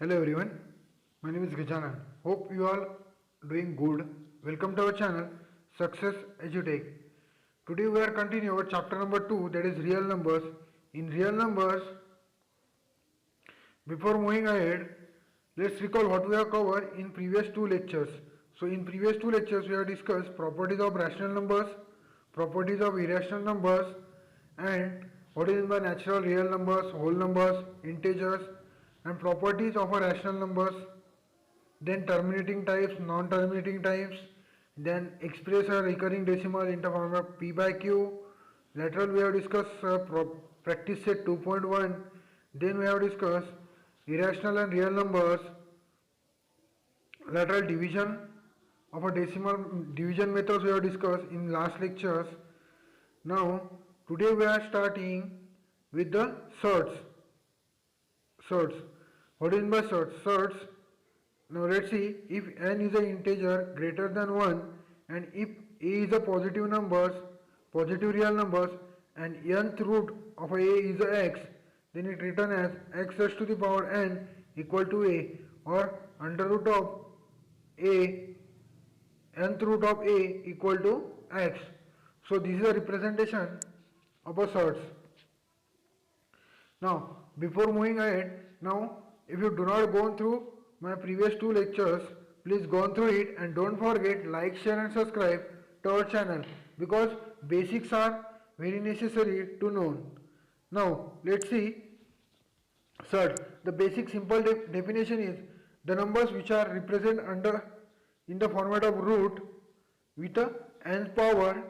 Hello everyone, my name is Gajanan. Hope you all doing good. Welcome to our channel Success EduTech. Today we are continuing our chapter number 2, that is real numbers. In real numbers, before moving ahead, let's recall what we have covered in previous two lectures. So in previous two lectures we have discussed properties of rational numbers, properties of irrational numbers, and what is in the natural real numbers, whole numbers, integers, and properties of a rational numbers, then terminating types, non-terminating types, then express a recurring decimal in the form of p by q. Lateral we have discussed practice set 2.1. Then we have discussed irrational and real numbers, lateral division of a decimal division methods we have discussed in last lectures. Now today we are starting with the sorts. Sorts. What is by sorts? Sorts. Now let's see, if n is an integer greater than 1 and if a is a positive numbers, positive real numbers, and nth root of a is a x, then it written as x raised to the power n equal to a, or under root of a, nth root of a equal to x. So this is a representation of a sorts. Now before moving ahead, now if you do not go through my previous two lectures, please go through it and don't forget like, share and subscribe to our channel, because basics are very necessary to know. Now let's see. Third, the basic simple definition is the numbers which are represented under in the format of root with a nth power,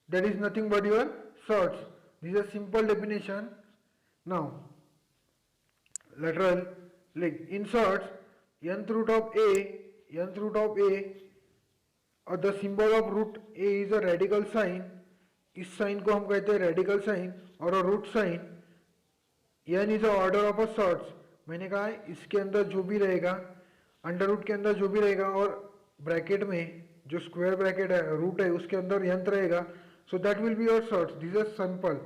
that is nothing but your sorts. This is a simple definition. Now lateral, like in sorts, nth root of a और the symbol of root A is a radical sign. इस sign को हम कहते हैं radical sign, और a root sign n is a order of a surds. मैंने कहा है इसके अंदर जो भी रहेगा, अंडर रूट के अंदर जो भी रहेगा, और ब्रैकेट में जो स्क्वायर ब्रैकेट है रूट है उसके अंदर यंत्र रहेगा, so that will be your surds. This is simple.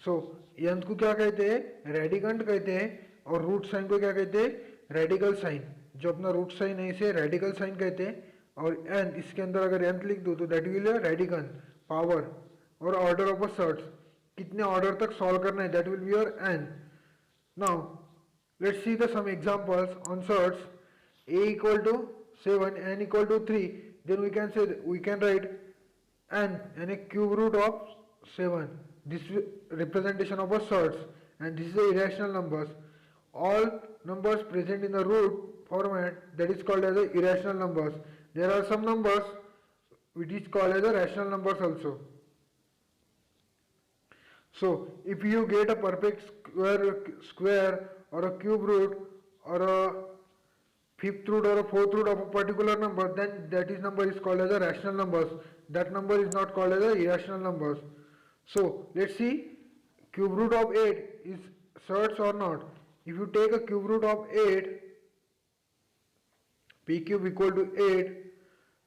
So यंत्र को क्या कहते हैं? रेडिकंट कहते हैं, और रूट साइन को क्या कहते हैं? Radical sign. जो अपना रूट साइन है इसे रेडिकल साइन कहते हैं, और एन इसके अंदर अगर एंथ लिख दो तो दैट विल रेडिकन पावर और ऑर्डर ऑफ अ सर्ट्स. कितने ऑर्डर तक सॉल्व करना है, that will be your n. Now let's see the some examples on surds. a equal to 7, n equal to 3, then we can write n and a cube root of 7. This representation of a sorts, and this is the irrational numbers. All numbers present in the root format, that is called as the irrational numbers. There are some numbers which is called as the rational numbers also. So if you get a perfect square or a cube root or a fifth root or a fourth root of a particular number, then that is number is called as a rational numbers. That number is not called as a irrational numbers. So let's see, cube root of 8 is sorts or not. If you take a cube root of 8, p cube equal to 8,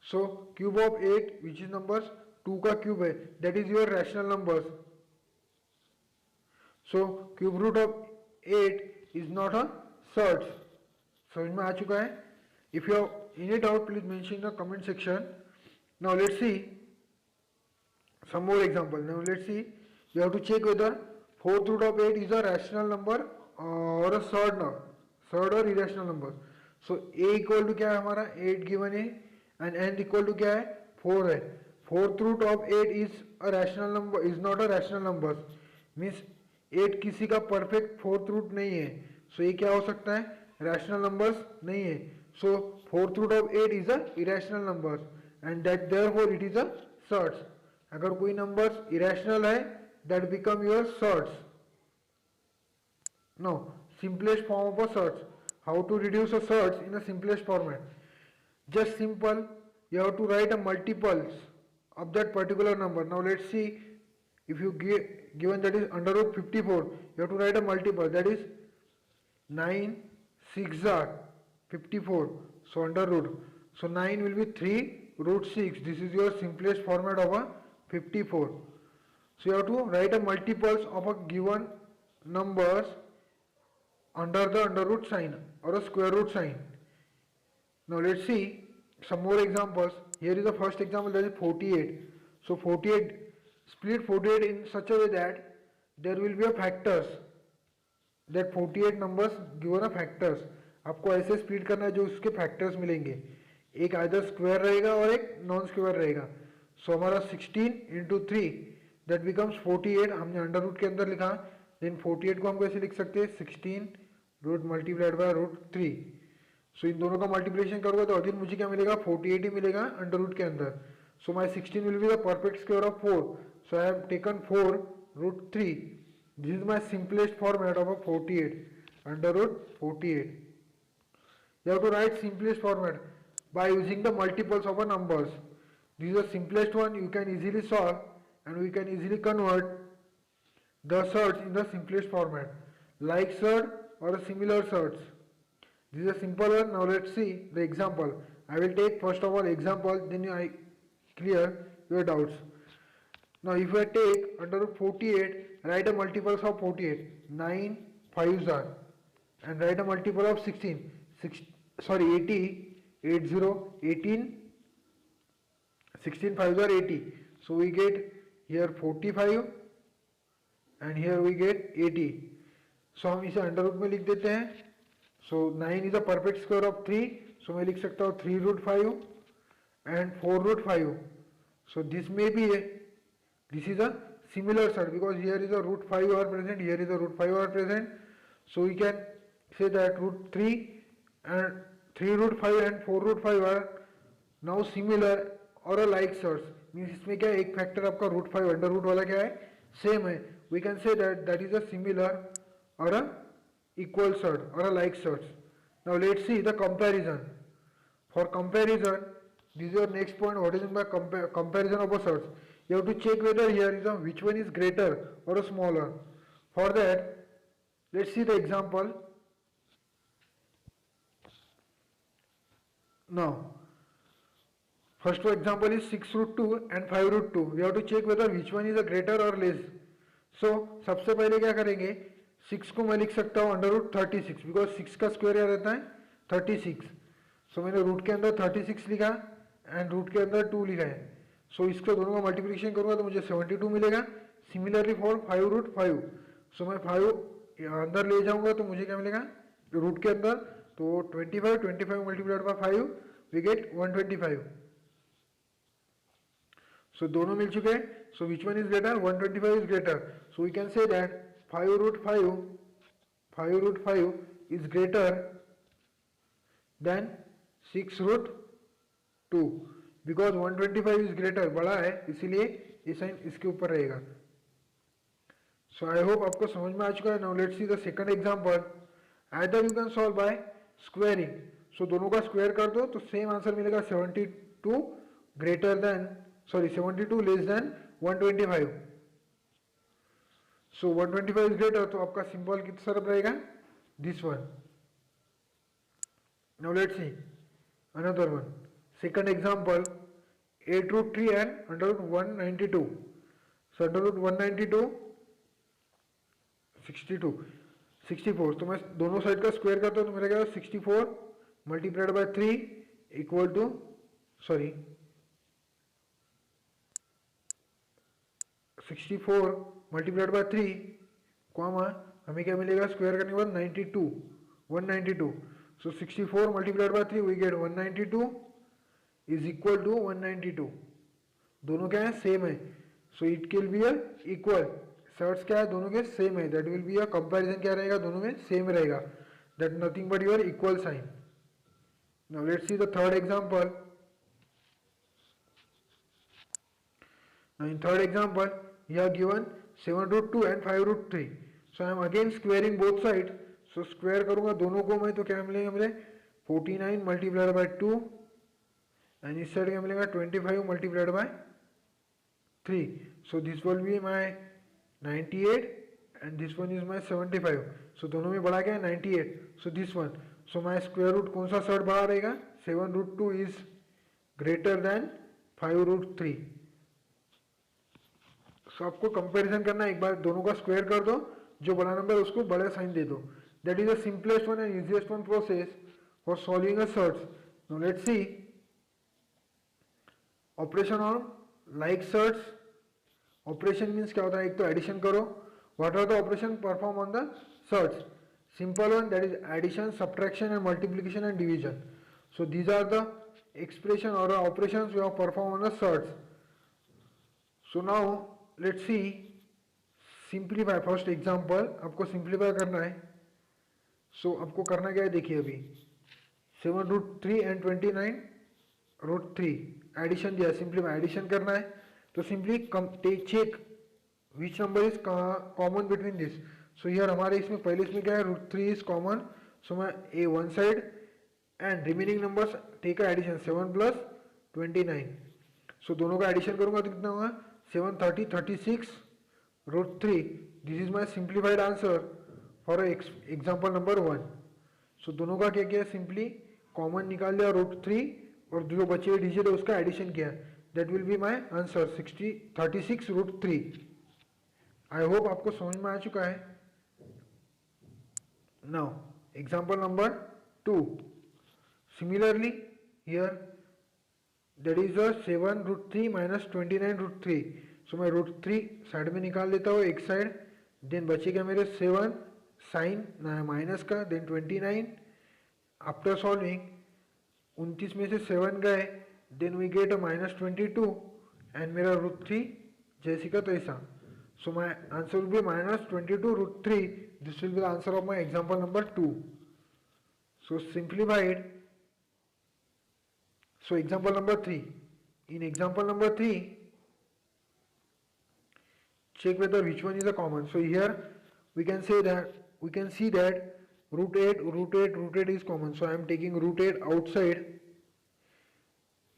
so cube of 8 which is numbers 2 का cube है, that is your rational numbers. So cube root of 8 is not a sorts. समझ में आ चुका है? If you have any doubt, please mention in the comment section. Now let's see some more example. Now let's see, you have to check whether fourth root of 8 is a rational number or a third or irrational number. So a equal to क्या है हमारा 8 given है, and n equal to क्या है 4 है. Fourth root of 8 is a rational number, is not a rational number. Means 8 किसी का perfect fourth root नहीं है. So ये क्या हो सकता है? Rational numbers नहीं है. So fourth root of 8 is a irrational number, and that therefore it is a sorts. अगर कोई numbers irrational है, that become your sorts. Now simplest form of a sorts. How to reduce a sorts in a simplest format? Just simple, you have to write a multiples of that particular number. Now let's see, if you given that is under root 54, you have to write a multiple, that is 9 6 are 54, so under root, so 9 will be 3 root 6. This is your simplest format of a 54. So you have to write a multiples of a given numbers under the under root sign or a square root sign. Now let's see some more examples. Here is the first example, that is 48. So 48, split 48 in such a way that there will be a factors, that 48 numbers given a factors. आपको ऐसे split करना है जो उसके factors मिलेंगे, एक either square रहेगा और एक नॉन स्क्वायर रहेगा. सो हमारा 16 इंटू 3 दैट बिकम्स 48. हमने अंडर रूट के अंदर लिखा, देन 48 को हम कैसे लिख सकते हैं, 16 रूट मल्टीप्लाइड बाय रूट 3. सो इन दोनों का मल्टीप्लिकेशन करूंगा तो अगेन मुझे क्या मिलेगा, 48 ही मिलेगा अंडर रूट के अंदर. So my 16 will be the perfect square of 4. So I have taken 4 root 3. This is my simplest format of a 48, under root 48. You have to write simplest format by using the multiples of a numbers. This is the simplest one you can easily solve, and we can easily convert the surds in the simplest format, like surd or a similar surds. This is a simple one. Now let's see the example. I will take first of all example, then I clear your doubts. Now if I take under root 48, write a multiples of 48. 9 5s are, and write a multiple of 16. 80, 80, 18, 16 5s are 80. So we get here 45 and here we get 80. So हम इसे under root में लिख देते हैं. So 9 is a perfect square of 3. So मैं लिख सकता हूँ 3 root 5 and 4 root 5. So this may be this is a similar surd because here is a root 5 are present, here is a root 5 are present. So we can say that root 3 and 3 root 5 and 4 root 5 are now similar or a like surds. Means इसमें क्या है, एक factor आपका root 5 under root वाला क्या है, same है. We can say that is a similar or a equal surd or a like surds. Now let's see the comparison. For comparison, this is your next point. What is by comparison of a surds? You have to check whether here is which one is greater or a smaller. For that let's see the example. Now, first example is 6 root 2 and 5 root 2. We have to check whether which one is a greater or less. So, सबसे पहले क्या करेंगे, 6 को मैं लिख सकता हूँ under root 36 because 6 का स्क्वायर क्या रहता है 36. सो मैंने रूट के अंदर 36 लिखा एंड रूट के अंदर 2 लिखा है. सो इसको दोनों का मल्टीप्लिकेशन करूँगा तो मुझे 72 मिलेगा. Similarly for 5 root 5. सो मैं 5 अंदर ले जाऊँगा तो मुझे क्या मिलेगा रूट के अंदर, तो 25 multiplied by 5 we get 125. So दोनों मिल चुके हैं. So which one is greater, 125 is greater. So we can say that 5 root 5 is greater than 6 root 2 because 125 is greater, बड़ा है इसीलिए ये साइन इसके ऊपर रहेगा. सो आई होप आपको समझ में आ चुका है. Now let's see the second example. Either you can solve by squaring. So दोनों का स्क्वायर कर दो तो सेम आंसर मिलेगा 72 greater than 72 less than 125. So 125 is greater, तो आपका सिंबल किस तरफ रहेगा, this one. Now let's see another one. Second example 8 root 3 and under root 192. So under root 192 64. तो मैं दोनों साइड का स्क्वायर करता हूँ तो मेरा क्या है 64 multiplied by 3 equal to 64 multiplied by 3 comma हमें क्या मिलेगा स्क्वायर करने के बाद 192. So 64 multiplied by 3 we get 192 is equal to 192. दोनों क्या है सेम है. So it can be a equal. Surds क्या है दोनों के सेम है, that will be a comparison क्या रहेगा, दोनों में सेम रहेगा, that nothing but your equal sign. Now let's see the third example. Now in third example you are given 7 root 2 and 5 root 3. So I am again squaring both sides. So square करूँगा दोनों को मैं तो क्या मिलेगा मुझे 49 multiplied by 2 and इस side क्या मिलेगा 25 multiplied by 3. So this will be my 98 and this one is my 75. So दोनों में बड़ा क्या है 98. So this one. So my square root कौन सा साइड बड़ा रहेगा, 7 root 2 is greater than 5 root 3. सो आपको कंपैरिजन करना है, एक बार दोनों का स्क्वायर कर दो, जो बड़ा नंबर उसको बड़ा साइन दे दो. That is the simplest one and easiest one process for solving a search. Now let's see operation on like surds. Operation means क्या होता है, एक तो एडिशन करो. What are the operation perform on the surds? Simple one, that is addition, subtraction and multiplication and division. So these are the expression or operations we have perform on the surds. So now let's see simplify. First example आपको simplify करना है. सो आपको करना क्या है देखिए, अभी 7√3 and 29√3 addition दिया, सिंपली एडिशन करना है. तो simply check which number is common between this. So here हमारे इसमें पहले इसमें क्या है, √3 इज कॉमन. सो मैं a one side and remaining numbers take का एडिशन 7 + 29. सो दोनों का एडिशन करूंगा तो कितना होगा, 7 30 36√3. This is my simplified answer for example number 1. सो दोनों का क्या किया, सिंपली कॉमन निकाल दिया √3 और जो बचे हुए डिजिट है उसका एडिशन किया. That will be my answer 36√3. I hope आपको समझ में आ चुका है. Now example number 2. Similarly here that is 7√3 - 29√3. सो मैं √3 साइड में निकाल लेता हूँ एक साइड. देन बचेगा मेरे 7 साइन माइनस का, देन 29. आफ्टर सॉल्विंग 29 में से 7 गए, देन वी गेट -22 एंड मेरा √3 जैसे का तैसा. So my answer will be -22√3. This will be the answer of my example number 2. So simplified. So example number 3. In example number 3 check whether which one is a common. So here we can see that √8 is common. So I am taking √8 outside.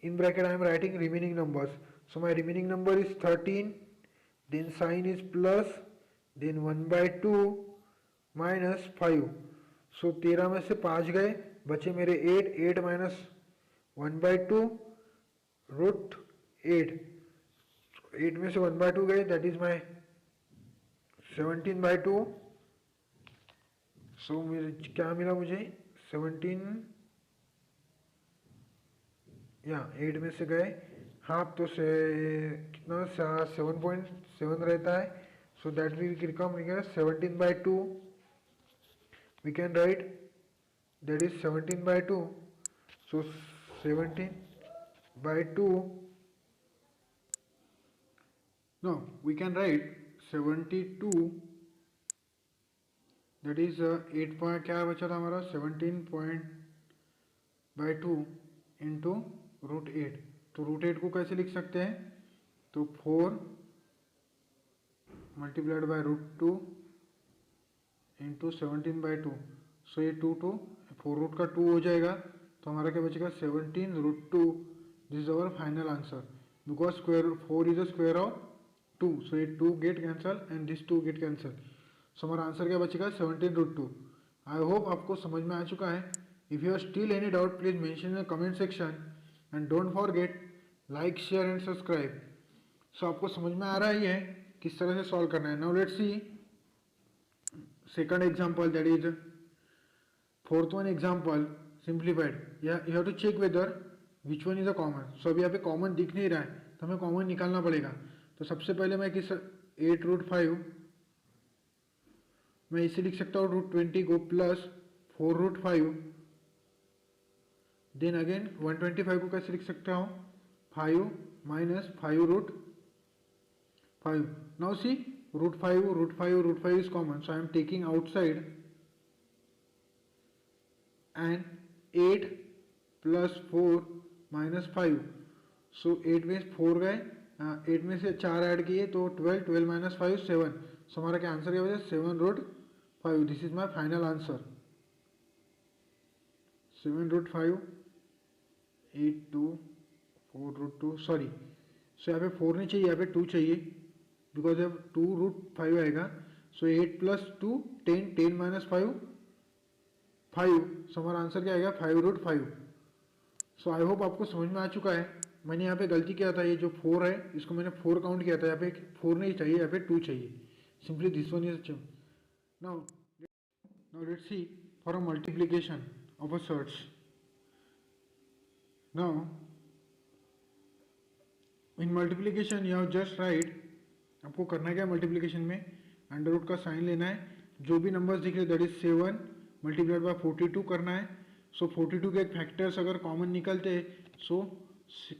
In bracket I am writing remaining numbers. So my remaining number is 13. Then sign is plus. Then 1/2 minus 5. So 13 में से 5 गए, बचे मेरे 8. 8 minus 1/2 √8. 8 में से 1/2 गए, that is my 17/2. सो मेरे क्या मिला मुझे, 17 या 8 में से गए हाफ, तो से कितना 7.7 रहता है. So that will become 17/2. We can write that is 17/2. So 17/2. No, we can write 72. That is 8 point क्या बचा था हमारा 17/2 इंटू √8. तो √8 को कैसे लिख सकते हैं, तो 4 मल्टीप्लाइड बाय √2 इंटू 17/2. सो ये 2 4 रूट का 2 हो जाएगा. तो हमारा क्या बचेगा 17√2. This is our final answer because square 4 is the square of 2. So ये 2 get cancel and this 2 get cancel. So हमारा आंसर क्या बचेगा 17√2. आई होप आपको समझ में आ चुका है. If you are still any doubt please mention in the comment section and don't forget like share and subscribe. So आपको समझ में आ रहा ही है किस तरह से सॉल्व करना है. Now let's see second example, that is fourth one example simplified. You have to check whether which one is a common. So अभी यहाँ पे कॉमन दिख नहीं रहा है तो हमें कॉमन निकालना पड़ेगा. तो सबसे पहले मैं किस 8√5 मैं इसे लिख सकता हूँ √20 को प्लस 4√5. देन अगेन 125 को कैसे लिख सकता हूँ 5 minus 5√5. Now see √5 is common, so I am taking outside and 8 plus 4 minus 5. So 8 में 4 गए, 8 में से 4 ऐड किए तो 12 minus 5 7. सो हमारा क्या आंसर क्या बचा 7√5. This is my final answer 7√5 8 2 4√2 sorry. So यहाँ पे 4 नहीं चाहिए, यहाँ पे 2 चाहिए बिकॉज अब 2√5 आएगा. सो 8 plus 2 10 minus 5 5. सो हमारा आंसर क्या आएगा 5√5. सो आई होप आपको समझ में आ चुका है. मैंने यहाँ पे गलती किया था, ये जो 4 है इसको मैंने 4 काउंट किया था, यहाँ पे 4 नहीं चाहिए, यहाँ पे 2 चाहिए. Simply this one is now Now let's see for a multiplication of a search. Now in multiplication you have just write, आपको करना क्या मल्टीप्लिकेशन में, अंडर रूट का साइन लेना है, जो भी नंबर्स दिख रहे दैट इज 7 मल्टीप्लाइड बाय 42 करना है. सो 42 के एक फैक्टर्स अगर कॉमन निकलते हैं, सो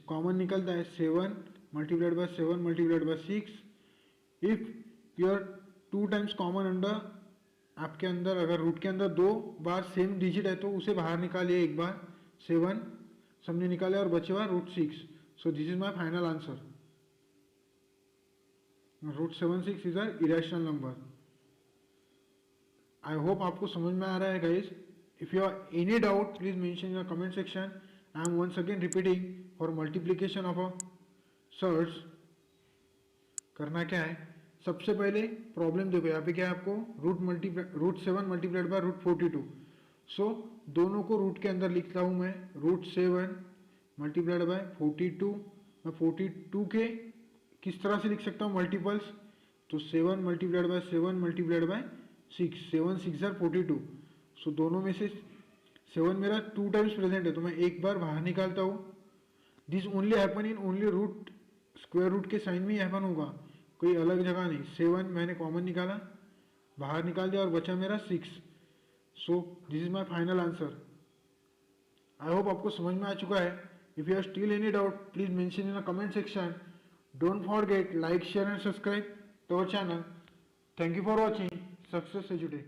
कॉमन निकलता है 7 multiplied by 7 multiplied by 6. If your 2 times common under, आपके अंदर अगर रूट के अंदर 2 बार सेम डिजिट है तो उसे बाहर निकालिए एक बार. 7 सबने निकाले और बचे हुआ root 6. So this is my final answer. Root 76 is a irrational number. I hope आपको समझ में आ रहा है guys. If you are any doubt please mention in the comment section. I am once again repeating for multiplication of a surd. करना क्या है, सबसे पहले प्रॉब्लम देखो, यहाँ पे क्या है आपको रूट 7 मल्टीप्लाइड बाय रूट 42. सो दोनों को रूट के अंदर लिखता हूँ मैं. Root 7 multiplied by 42. मैं 42 के किस तरह से लिख सकता हूँ मल्टीपल्स, तो 7 multiplied by 7 multiplied by 6. 7 6 are 42. सो दोनों में से 7 मेरा 2 टाइम्स प्रेजेंट है तो मैं एक बार बाहर निकालता हूँ. This only happen in only root, square root के साइन में ही हैपन होगा, कोई अलग जगह नहीं. 7 मैंने कॉमन निकाला, बाहर निकाल दिया और बचा मेरा 6. So this is my final answer. I hope आपको समझ में आ चुका है. If you are still any doubt please mention in the comment section. Don't forget like, share and subscribe to our channel. Thank you for watching. Success Educate.